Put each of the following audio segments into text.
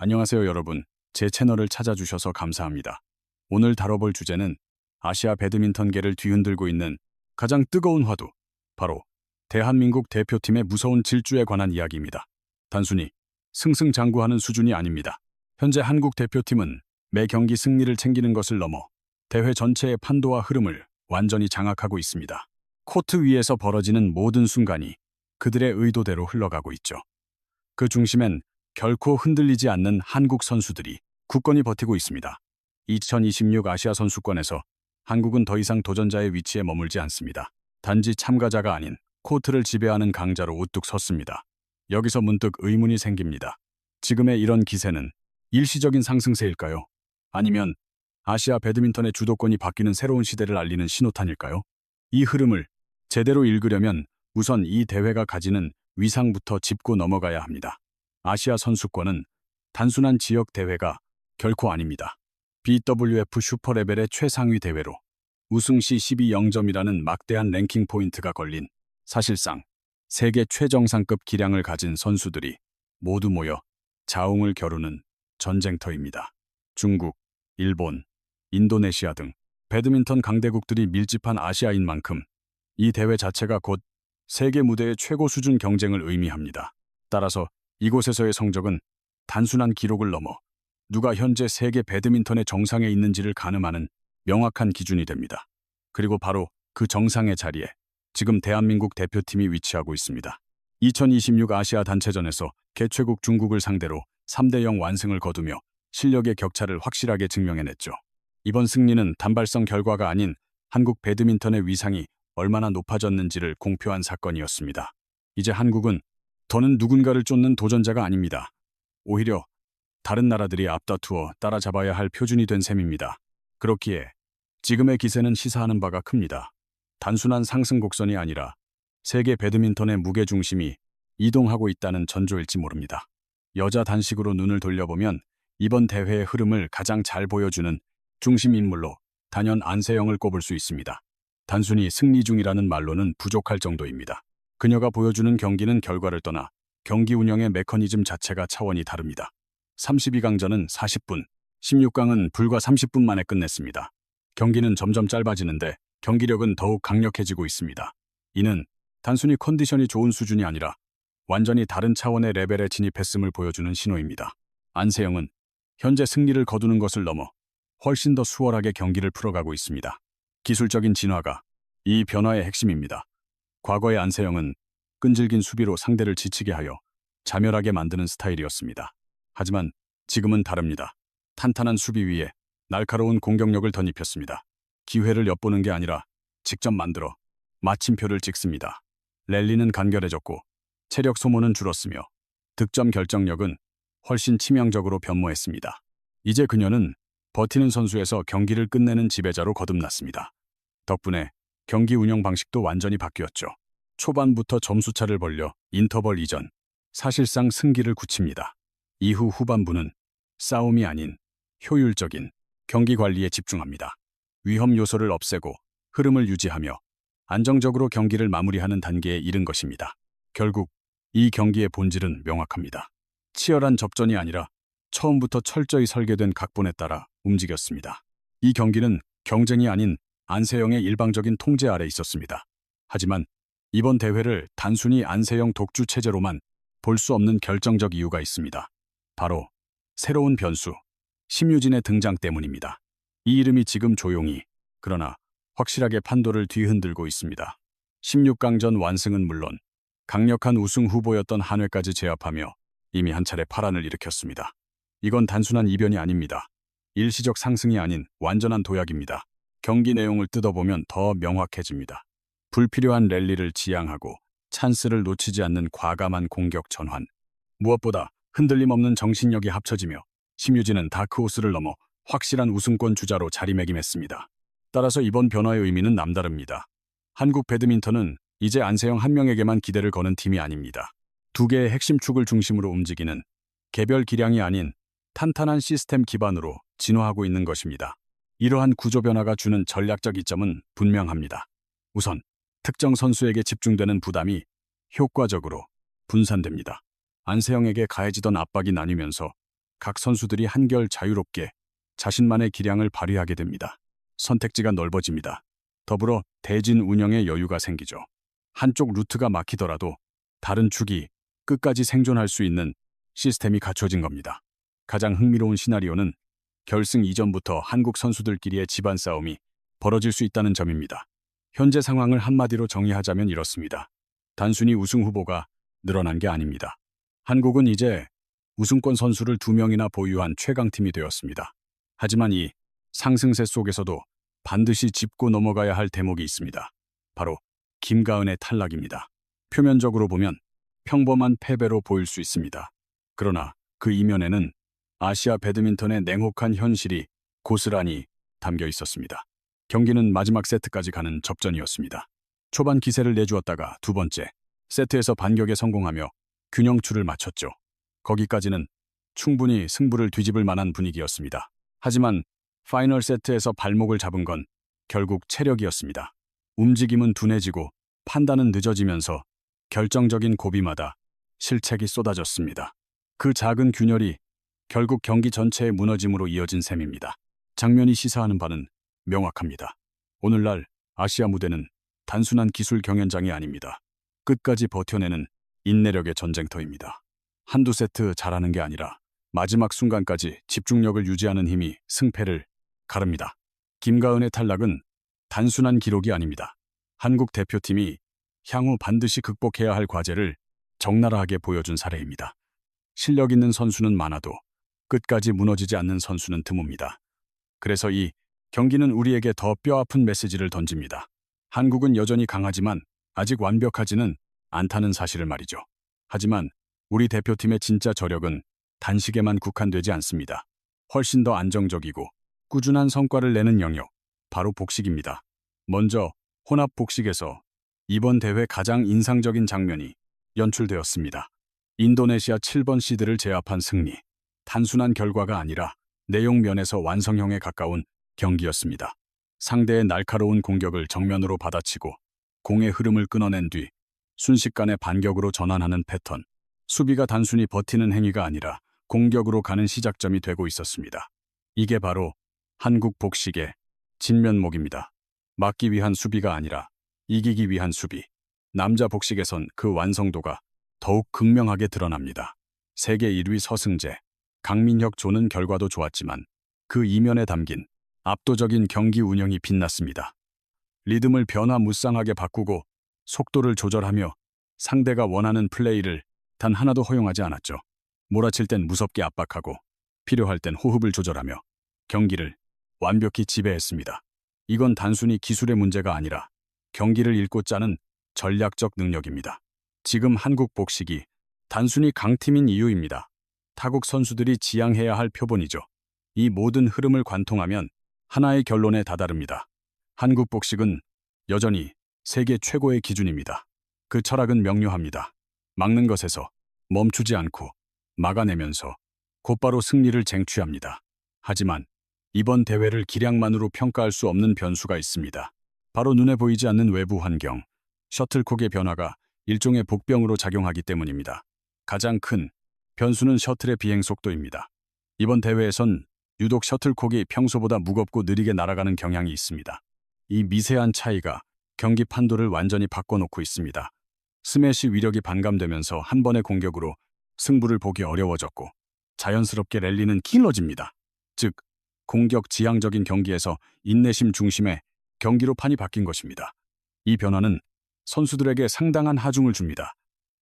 안녕하세요, 여러분. 제 채널을 찾아주셔서 감사합니다. 오늘 다뤄볼 주제는 아시아 배드민턴계를 뒤흔들고 있는 가장 뜨거운 화두, 바로 대한민국 대표팀의 무서운 질주에 관한 이야기입니다. 단순히 승승장구하는 수준이 아닙니다. 현재 한국 대표팀은 매 경기 승리를 챙기는 것을 넘어 대회 전체의 판도와 흐름을 완전히 장악하고 있습니다. 코트 위에서 벌어지는 모든 순간이 그들의 의도대로 흘러가고 있죠. 그 중심엔 결코 흔들리지 않는 한국 선수들이 굳건히 버티고 있습니다. 2026 아시아 선수권에서 한국은 더 이상 도전자의 위치에 머물지 않습니다. 단지 참가자가 아닌 코트를 지배하는 강자로 우뚝 섰습니다. 여기서 문득 의문이 생깁니다. 지금의 이런 기세는 일시적인 상승세일까요? 아니면 아시아 배드민턴의 주도권이 바뀌는 새로운 시대를 알리는 신호탄일까요? 이 흐름을 제대로 읽으려면 우선 이 대회가 가지는 위상부터 짚고 넘어가야 합니다. 아시아 선수권은 단순한 지역 대회가 결코 아닙니다. BWF 슈퍼 레벨의 최상위 대회로 우승 시 12영점이라는 막대한 랭킹 포인트가 걸린 사실상 세계 최정상급 기량을 가진 선수들이 모두 모여 자웅을 겨루는 전쟁터입니다. 중국, 일본, 인도네시아 등 배드민턴 강대국들이 밀집한 아시아인 만큼 이 대회 자체가 곧 세계 무대의 최고 수준 경쟁을 의미합니다. 따라서 이곳에서의 성적은 단순한 기록을 넘어 누가 현재 세계 배드민턴의 정상에 있는지를 가늠하는 명확한 기준이 됩니다. 그리고 바로 그 정상의 자리에 지금 대한민국 대표팀이 위치하고 있습니다. 2026 아시아 단체전에서 개최국 중국을 상대로 3대0 완승을 거두며 실력의 격차를 확실하게 증명해냈죠. 이번 승리는 단발성 결과가 아닌 한국 배드민턴의 위상이 얼마나 높아졌는지를 공표한 사건이었습니다. 이제 한국은 더는 누군가를 쫓는 도전자가 아닙니다. 오히려 다른 나라들이 앞다투어 따라잡아야 할 표준이 된 셈입니다. 그렇기에 지금의 기세는 시사하는 바가 큽니다. 단순한 상승 곡선이 아니라 세계 배드민턴의 무게중심이 이동하고 있다는 전조일지 모릅니다. 여자 단식으로 눈을 돌려보면 이번 대회의 흐름을 가장 잘 보여주는 중심 인물로 단연 안세영을 꼽을 수 있습니다. 단순히 승리 중이라는 말로는 부족할 정도입니다. 그녀가 보여주는 경기는 결과를 떠나 경기 운영의 메커니즘 자체가 차원이 다릅니다. 32강전은 40분, 16강은 불과 30분 만에 끝냈습니다. 경기는 점점 짧아지는데 경기력은 더욱 강력해지고 있습니다. 이는 단순히 컨디션이 좋은 수준이 아니라 완전히 다른 차원의 레벨에 진입했음을 보여주는 신호입니다. 안세영은 현재 승리를 거두는 것을 넘어 훨씬 더 수월하게 경기를 풀어가고 있습니다. 기술적인 진화가 이 변화의 핵심입니다. 과거의 안세영은 끈질긴 수비로 상대를 지치게 하여 자멸하게 만드는 스타일이었습니다. 하지만 지금은 다릅니다. 탄탄한 수비 위에 날카로운 공격력을 덧입혔습니다. 기회를 엿보는 게 아니라 직접 만들어 마침표를 찍습니다. 랠리는 간결해졌고 체력 소모는 줄었으며 득점 결정력은 훨씬 치명적으로 변모했습니다. 이제 그녀는 버티는 선수에서 경기를 끝내는 지배자로 거듭났습니다. 덕분에 경기 운영 방식도 완전히 바뀌었죠. 초반부터 점수차를 벌려 인터벌 이전, 사실상 승기를 굳힙니다. 이후 후반부는 싸움이 아닌 효율적인 경기 관리에 집중합니다. 위험 요소를 없애고 흐름을 유지하며 안정적으로 경기를 마무리하는 단계에 이른 것입니다. 결국 이 경기의 본질은 명확합니다. 치열한 접전이 아니라 처음부터 철저히 설계된 각본에 따라 움직였습니다. 이 경기는 경쟁이 아닌 안세영의 일방적인 통제 아래 있었습니다. 하지만 이번 대회를 단순히 안세영 독주 체제로만 볼 수 없는 결정적 이유가 있습니다. 바로 새로운 변수, 심유진의 등장 때문입니다. 이 이름이 지금 조용히, 그러나 확실하게 판도를 뒤흔들고 있습니다. 16강전 완승은 물론 강력한 우승 후보였던 한회까지 제압하며 이미 한 차례 파란을 일으켰습니다. 이건 단순한 이변이 아닙니다. 일시적 상승이 아닌 완전한 도약입니다. 경기 내용을 뜯어보면 더 명확해집니다. 불필요한 랠리를 지양하고 찬스를 놓치지 않는 과감한 공격 전환. 무엇보다 흔들림 없는 정신력이 합쳐지며 심유진은 다크호스를 넘어 확실한 우승권 주자로 자리매김했습니다. 따라서 이번 변화의 의미는 남다릅니다. 한국 배드민턴은 이제 안세영 한 명에게만 기대를 거는 팀이 아닙니다. 두 개의 핵심 축을 중심으로 움직이는 개별 기량이 아닌 탄탄한 시스템 기반으로 진화하고 있는 것입니다. 이러한 구조 변화가 주는 전략적 이점은 분명합니다. 우선 특정 선수에게 집중되는 부담이 효과적으로 분산됩니다. 안세영에게 가해지던 압박이 나뉘면서 각 선수들이 한결 자유롭게 자신만의 기량을 발휘하게 됩니다. 선택지가 넓어집니다. 더불어 대진 운영의 여유가 생기죠. 한쪽 루트가 막히더라도 다른 축이 끝까지 생존할 수 있는 시스템이 갖춰진 겁니다. 가장 흥미로운 시나리오는 결승 이전부터 한국 선수들끼리의 집안 싸움이 벌어질 수 있다는 점입니다. 현재 상황을 한마디로 정의하자면 이렇습니다. 단순히 우승 후보가 늘어난 게 아닙니다. 한국은 이제 우승권 선수를 2명이나 보유한 최강팀이 되었습니다. 하지만 이 상승세 속에서도 반드시 짚고 넘어가야 할 대목이 있습니다. 바로 김가은의 탈락입니다. 표면적으로 보면 평범한 패배로 보일 수 있습니다. 그러나 그 이면에는 아시아 배드민턴의 냉혹한 현실이 고스란히 담겨 있었습니다. 경기는 마지막 세트까지 가는 접전이었습니다. 초반 기세를 내주었다가 두 번째 세트에서 반격에 성공하며 균형추를 맞췄죠. 거기까지는 충분히 승부를 뒤집을 만한 분위기였습니다. 하지만 파이널 세트에서 발목을 잡은 건 결국 체력이었습니다. 움직임은 둔해지고 판단은 늦어지면서 결정적인 고비마다 실책이 쏟아졌습니다. 그 작은 균열이 결국 경기 전체의 무너짐으로 이어진 셈입니다. 장면이 시사하는 바는 명확합니다. 오늘날 아시아 무대는 단순한 기술 경연장이 아닙니다. 끝까지 버텨내는 인내력의 전쟁터입니다. 한두 세트 잘하는 게 아니라 마지막 순간까지 집중력을 유지하는 힘이 승패를 가릅니다. 김가은의 탈락은 단순한 기록이 아닙니다. 한국 대표팀이 향후 반드시 극복해야 할 과제를 적나라하게 보여준 사례입니다. 실력 있는 선수는 많아도 끝까지 무너지지 않는 선수는 드뭅니다. 그래서 이 경기는 우리에게 더 뼈아픈 메시지를 던집니다. 한국은 여전히 강하지만 아직 완벽하지는 않다는 사실을 말이죠. 하지만 우리 대표팀의 진짜 저력은 단식에만 국한되지 않습니다. 훨씬 더 안정적이고 꾸준한 성과를 내는 영역, 바로 복식입니다. 먼저 혼합 복식에서 이번 대회 가장 인상적인 장면이 연출되었습니다. 인도네시아 7번 시드를 제압한 승리. 단순한 결과가 아니라 내용 면에서 완성형에 가까운 경기였습니다. 상대의 날카로운 공격을 정면으로 받아치고 공의 흐름을 끊어낸 뒤 순식간에 반격으로 전환하는 패턴. 수비가 단순히 버티는 행위가 아니라 공격으로 가는 시작점이 되고 있었습니다. 이게 바로 한국 복식의 진면목입니다. 막기 위한 수비가 아니라 이기기 위한 수비. 남자 복식에선 그 완성도가 더욱 극명하게 드러납니다. 세계 1위 서승재, 강민혁 조는 결과도 좋았지만 그 이면에 담긴 압도적인 경기 운영이 빛났습니다. 리듬을 변화무쌍하게 바꾸고 속도를 조절하며 상대가 원하는 플레이를 단 하나도 허용하지 않았죠. 몰아칠 땐 무섭게 압박하고 필요할 땐 호흡을 조절하며 경기를 완벽히 지배했습니다. 이건 단순히 기술의 문제가 아니라 경기를 읽고 짜는 전략적 능력입니다. 지금 한국 복식이 단순히 강팀인 이유입니다. 타국 선수들이 지향해야 할 표본이죠. 이 모든 흐름을 관통하면 하나의 결론에 다다릅니다. 한국 복식은 여전히 세계 최고의 기준입니다. 그 철학은 명료합니다. 막는 것에서 멈추지 않고 막아내면서 곧바로 승리를 쟁취합니다. 하지만 이번 대회를 기량만으로 평가할 수 없는 변수가 있습니다. 바로 눈에 보이지 않는 외부 환경, 셔틀콕의 변화가 일종의 복병으로 작용하기 때문입니다. 가장 큰 변수는 셔틀의 비행 속도입니다. 이번 대회에선 유독 셔틀콕이 평소보다 무겁고 느리게 날아가는 경향이 있습니다. 이 미세한 차이가 경기 판도를 완전히 바꿔놓고 있습니다. 스매시 위력이 반감되면서 한 번의 공격으로 승부를 보기 어려워졌고 자연스럽게 랠리는 길어집니다. 즉, 공격 지향적인 경기에서 인내심 중심의 경기로 판이 바뀐 것입니다. 이 변화는 선수들에게 상당한 하중을 줍니다.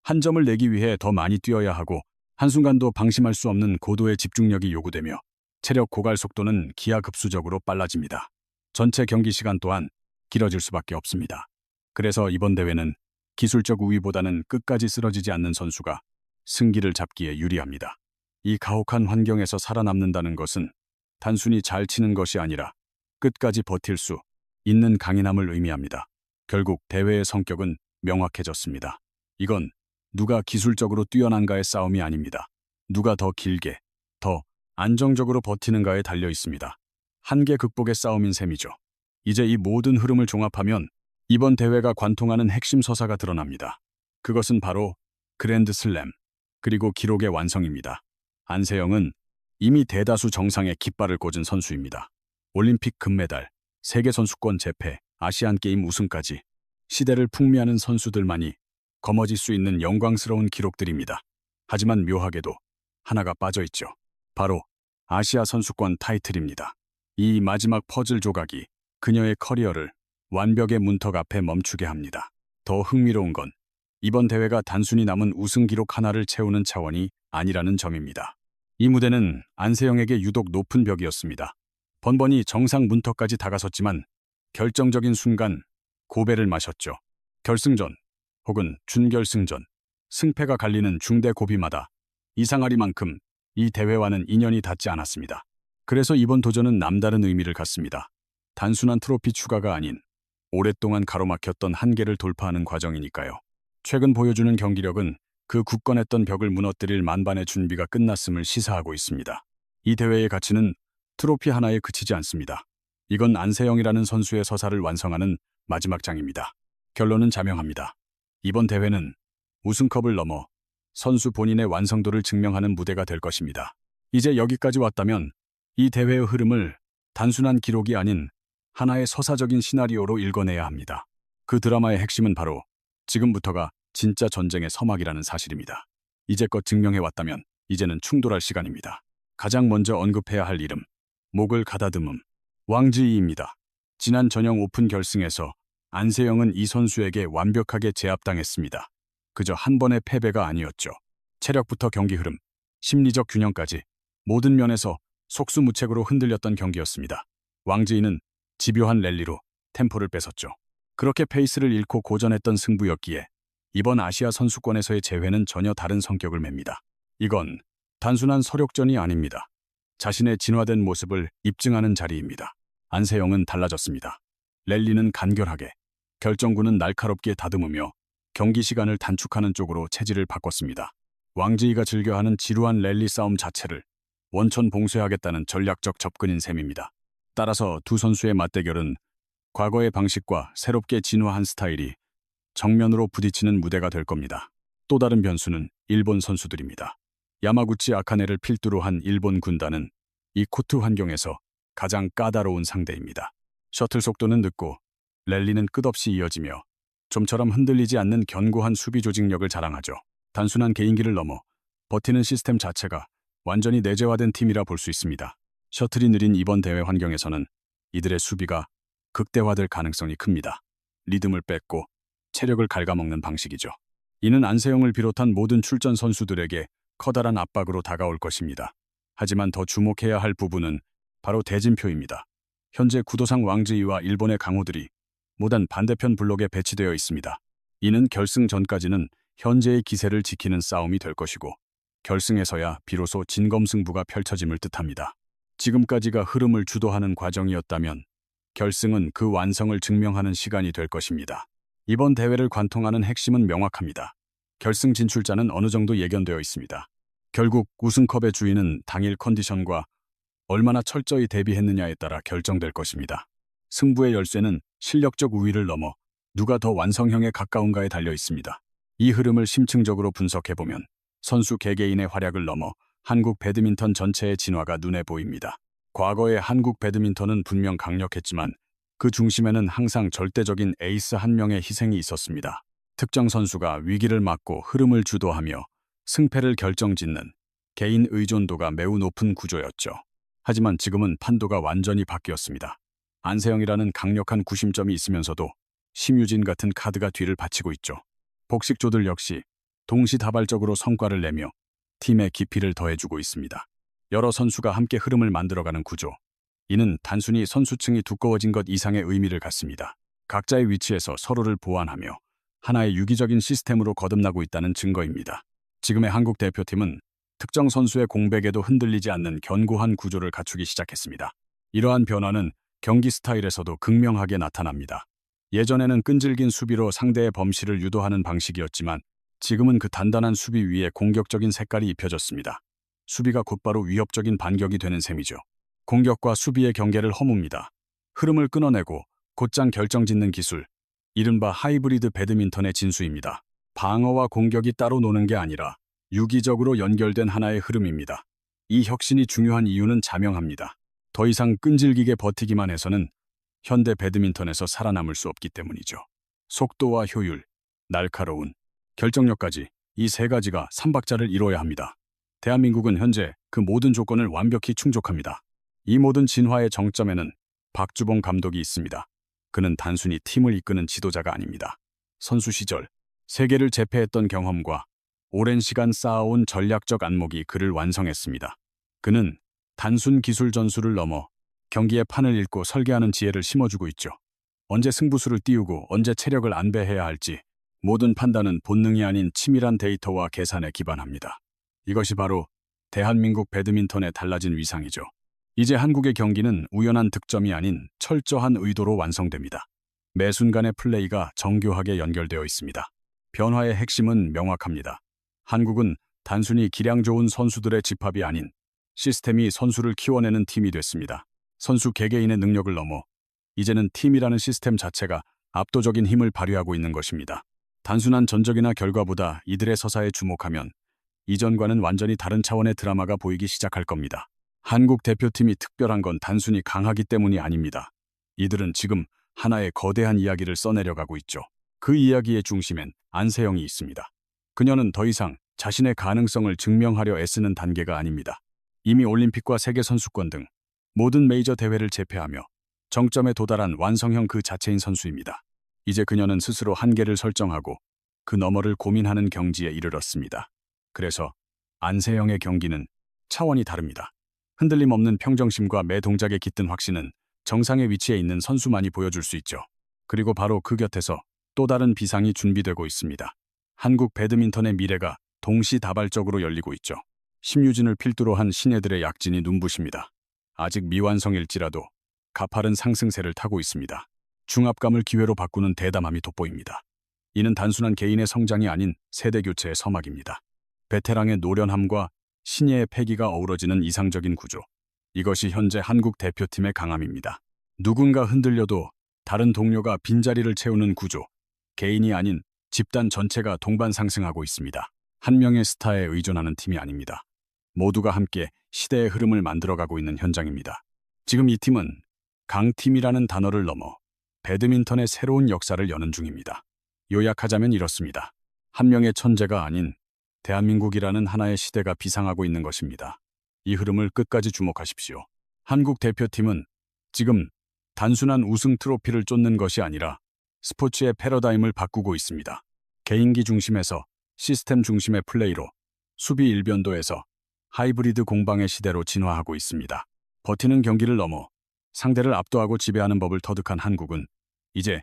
한 점을 내기 위해 더 많이 뛰어야 하고 한순간도 방심할 수 없는 고도의 집중력이 요구되며 체력 고갈 속도는 기하급수적으로 빨라집니다. 전체 경기 시간 또한 길어질 수밖에 없습니다. 그래서 이번 대회는 기술적 우위보다는 끝까지 쓰러지지 않는 선수가 승기를 잡기에 유리합니다. 이 가혹한 환경에서 살아남는다는 것은 단순히 잘 치는 것이 아니라 끝까지 버틸 수 있는 강인함을 의미합니다. 결국 대회의 성격은 명확해졌습니다. 이건 누가 기술적으로 뛰어난가의 싸움이 아닙니다. 누가 더 길게, 더 안정적으로 버티는가에 달려 있습니다. 한계 극복의 싸움인 셈이죠. 이제 이 모든 흐름을 종합하면 이번 대회가 관통하는 핵심 서사가 드러납니다. 그것은 바로 그랜드슬램, 그리고 기록의 완성입니다. 안세영은 이미 대다수 정상에 깃발을 꽂은 선수입니다. 올림픽 금메달, 세계선수권 재패, 아시안게임 우승까지 시대를 풍미하는 선수들만이 거머쥘 수 있는 영광스러운 기록들입니다. 하지만 묘하게도 하나가 빠져있죠. 바로 아시아 선수권 타이틀입니다. 이 마지막 퍼즐 조각이 그녀의 커리어를 완벽의 문턱 앞에 멈추게 합니다. 더 흥미로운 건 이번 대회가 단순히 남은 우승 기록 하나를 채우는 차원이 아니라는 점입니다. 이 무대는 안세영에게 유독 높은 벽이었습니다. 번번이 정상 문턱까지 다가섰지만 결정적인 순간 고배를 마셨죠. 결승전 혹은 준결승전, 승패가 갈리는 중대 고비마다 이상하리만큼 이 대회와는 인연이 닿지 않았습니다. 그래서 이번 도전은 남다른 의미를 갖습니다. 단순한 트로피 추가가 아닌 오랫동안 가로막혔던 한계를 돌파하는 과정이니까요. 최근 보여주는 경기력은 그 굳건했던 벽을 무너뜨릴 만반의 준비가 끝났음을 시사하고 있습니다. 이 대회의 가치는 트로피 하나에 그치지 않습니다. 이건 안세영이라는 선수의 서사를 완성하는 마지막 장입니다. 결론은 자명합니다. 이번 대회는 우승컵을 넘어 선수 본인의 완성도를 증명하는 무대가 될 것입니다. 이제 여기까지 왔다면 이 대회의 흐름을 단순한 기록이 아닌 하나의 서사적인 시나리오로 읽어내야 합니다. 그 드라마의 핵심은 바로 지금부터가 진짜 전쟁의 서막이라는 사실입니다. 이제껏 증명해왔다면 이제는 충돌할 시간입니다. 가장 먼저 언급해야 할 이름, 목을 가다듬음, 왕지이입니다. 지난 전형 오픈 결승에서 안세영은 이 선수에게 완벽하게 제압당했습니다. 그저 한 번의 패배가 아니었죠. 체력부터 경기 흐름, 심리적 균형까지 모든 면에서 속수무책으로 흔들렸던 경기였습니다. 왕지이는 집요한 랠리로 템포를 뺏었죠. 그렇게 페이스를 잃고 고전했던 승부였기에 이번 아시아 선수권에서의 재회는 전혀 다른 성격을 맵니다. 이건 단순한 서력전이 아닙니다. 자신의 진화된 모습을 입증하는 자리입니다. 안세영은 달라졌습니다. 랠리는 간결하게, 결정구는 날카롭게 다듬으며 경기 시간을 단축하는 쪽으로 체질을 바꿨습니다. 왕지이가 즐겨하는 지루한 랠리 싸움 자체를 원천 봉쇄하겠다는 전략적 접근인 셈입니다. 따라서 두 선수의 맞대결은 과거의 방식과 새롭게 진화한 스타일이 정면으로 부딪히는 무대가 될 겁니다. 또 다른 변수는 일본 선수들입니다. 야마구치 아카네를 필두로 한 일본 군단은 이 코트 환경에서 가장 까다로운 상대입니다. 셔틀 속도는 늦고 랠리는 끝없이 이어지며 좀처럼 흔들리지 않는 견고한 수비 조직력을 자랑하죠. 단순한 개인기를 넘어 버티는 시스템 자체가 완전히 내재화된 팀이라 볼 수 있습니다. 셔틀이 느린 이번 대회 환경에서는 이들의 수비가 극대화될 가능성이 큽니다. 리듬을 뺏고 체력을 갉아먹는 방식이죠. 이는 안세영을 비롯한 모든 출전 선수들에게 커다란 압박으로 다가올 것입니다. 하지만 더 주목해야 할 부분은 바로 대진표입니다. 현재 구도상 왕지이와 일본의 강호들이 모든 반대편 블록에 배치되어 있습니다. 이는 결승 전까지는 현재의 기세를 지키는 싸움이 될 것이고 결승에서야 비로소 진검승부가 펼쳐짐을 뜻합니다. 지금까지가 흐름을 주도하는 과정이었다면 결승은 그 완성을 증명하는 시간이 될 것입니다. 이번 대회를 관통하는 핵심은 명확합니다. 결승 진출자는 어느 정도 예견되어 있습니다. 결국 우승컵의 주인은 당일 컨디션과 얼마나 철저히 대비했느냐에 따라 결정될 것입니다. 승부의 열쇠는 실력적 우위를 넘어 누가 더 완성형에 가까운가에 달려 있습니다. 이 흐름을 심층적으로 분석해보면 선수 개개인의 활약을 넘어 한국 배드민턴 전체의 진화가 눈에 보입니다. 과거의 한국 배드민턴은 분명 강력했지만 그 중심에는 항상 절대적인 에이스 한 명의 희생이 있었습니다. 특정 선수가 위기를 막고 흐름을 주도하며 승패를 결정짓는 개인 의존도가 매우 높은 구조였죠. 하지만 지금은 판도가 완전히 바뀌었습니다. 안세영이라는 강력한 구심점이 있으면서도 심유진 같은 카드가 뒤를 받치고 있죠. 복식조들 역시 동시다발적으로 성과를 내며 팀의 깊이를 더해주고 있습니다. 여러 선수가 함께 흐름을 만들어가는 구조. 이는 단순히 선수층이 두꺼워진 것 이상의 의미를 갖습니다. 각자의 위치에서 서로를 보완하며 하나의 유기적인 시스템으로 거듭나고 있다는 증거입니다. 지금의 한국 대표팀은 특정 선수의 공백에도 흔들리지 않는 견고한 구조를 갖추기 시작했습니다. 이러한 변화는 경기 스타일에서도 극명하게 나타납니다. 예전에는 끈질긴 수비로 상대의 범실을 유도하는 방식이었지만 지금은 그 단단한 수비 위에 공격적인 색깔이 입혀졌습니다. 수비가 곧바로 위협적인 반격이 되는 셈이죠. 공격과 수비의 경계를 허뭅니다. 흐름을 끊어내고 곧장 결정짓는 기술, 이른바 하이브리드 배드민턴의 진수입니다. 방어와 공격이 따로 노는 게 아니라 유기적으로 연결된 하나의 흐름입니다. 이 혁신이 중요한 이유는 자명합니다. 더 이상 끈질기게 버티기만 해서는 현대 배드민턴에서 살아남을 수 없기 때문이죠. 속도와 효율, 날카로운 결정력까지 이 세 가지가 삼박자를 이뤄야 합니다. 대한민국은 현재 그 모든 조건을 완벽히 충족합니다. 이 모든 진화의 정점에는 박주봉 감독이 있습니다. 그는 단순히 팀을 이끄는 지도자가 아닙니다. 선수 시절 세계를 제패했던 경험과 오랜 시간 쌓아온 전략적 안목이 그를 완성했습니다. 그는 단순 기술 전술을 넘어 경기의 판을 읽고 설계하는 지혜를 심어주고 있죠. 언제 승부수를 띄우고 언제 체력을 안배해야 할지 모든 판단은 본능이 아닌 치밀한 데이터와 계산에 기반합니다. 이것이 바로 대한민국 배드민턴의 달라진 위상이죠. 이제 한국의 경기는 우연한 득점이 아닌 철저한 의도로 완성됩니다. 매 순간의 플레이가 정교하게 연결되어 있습니다. 변화의 핵심은 명확합니다. 한국은 단순히 기량 좋은 선수들의 집합이 아닌 시스템이 선수를 키워내는 팀이 됐습니다. 선수 개개인의 능력을 넘어 이제는 팀이라는 시스템 자체가 압도적인 힘을 발휘하고 있는 것입니다. 단순한 전적이나 결과보다 이들의 서사에 주목하면 이전과는 완전히 다른 차원의 드라마가 보이기 시작할 겁니다. 한국 대표팀이 특별한 건 단순히 강하기 때문이 아닙니다. 이들은 지금 하나의 거대한 이야기를 써내려가고 있죠. 그 이야기의 중심엔 안세영이 있습니다. 그녀는 더 이상 자신의 가능성을 증명하려 애쓰는 단계가 아닙니다. 이미 올림픽과 세계선수권 등 모든 메이저 대회를 제패하며 정점에 도달한 완성형 그 자체인 선수입니다. 이제 그녀는 스스로 한계를 설정하고 그 너머를 고민하는 경지에 이르렀습니다. 그래서 안세영의 경기는 차원이 다릅니다. 흔들림 없는 평정심과 매 동작에 깃든 확신은 정상의 위치에 있는 선수만이 보여줄 수 있죠. 그리고 바로 그 곁에서 또 다른 비상이 준비되고 있습니다. 한국 배드민턴의 미래가 동시다발적으로 열리고 있죠. 심유진을 필두로 한 신예들의 약진이 눈부십니다. 아직 미완성일지라도 가파른 상승세를 타고 있습니다. 중압감을 기회로 바꾸는 대담함이 돋보입니다. 이는 단순한 개인의 성장이 아닌 세대교체의 서막입니다. 베테랑의 노련함과 신예의 패기가 어우러지는 이상적인 구조. 이것이 현재 한국 대표팀의 강함입니다. 누군가 흔들려도 다른 동료가 빈자리를 채우는 구조. 개인이 아닌 집단 전체가 동반 상승하고 있습니다. 한 명의 스타에 의존하는 팀이 아닙니다. 모두가 함께 시대의 흐름을 만들어가고 있는 현장입니다. 지금 이 팀은 강팀이라는 단어를 넘어 배드민턴의 새로운 역사를 여는 중입니다. 요약하자면 이렇습니다. 한 명의 천재가 아닌 대한민국이라는 하나의 시대가 비상하고 있는 것입니다. 이 흐름을 끝까지 주목하십시오. 한국 대표팀은 지금 단순한 우승 트로피를 쫓는 것이 아니라 스포츠의 패러다임을 바꾸고 있습니다. 개인기 중심에서 시스템 중심의 플레이로 수비 일변도에서 하이브리드 공방의 시대로 진화하고 있습니다. 버티는 경기를 넘어 상대를 압도하고 지배하는 법을 터득한 한국은 이제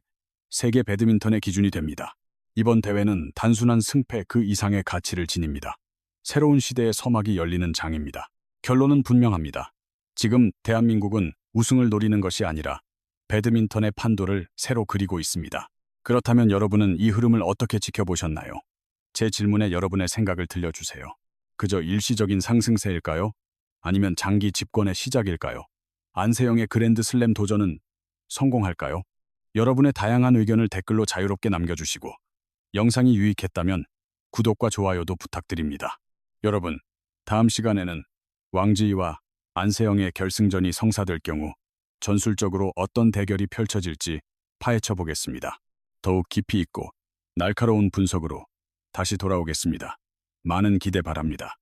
세계 배드민턴의 기준이 됩니다. 이번 대회는 단순한 승패 그 이상의 가치를 지닙니다. 새로운 시대의 서막이 열리는 장입니다. 결론은 분명합니다. 지금 대한민국은 우승을 노리는 것이 아니라 배드민턴의 판도를 새로 그리고 있습니다. 그렇다면 여러분은 이 흐름을 어떻게 지켜보셨나요? 제 질문에 여러분의 생각을 들려주세요. 그저 일시적인 상승세일까요? 아니면 장기 집권의 시작일까요? 안세영의 그랜드슬램 도전은 성공할까요? 여러분의 다양한 의견을 댓글로 자유롭게 남겨주시고 영상이 유익했다면 구독과 좋아요도 부탁드립니다. 여러분, 다음 시간에는 왕지희와 안세영의 결승전이 성사될 경우 전술적으로 어떤 대결이 펼쳐질지 파헤쳐 보겠습니다. 더욱 깊이 있고 날카로운 분석으로 다시 돌아오겠습니다. 많은 기대 바랍니다.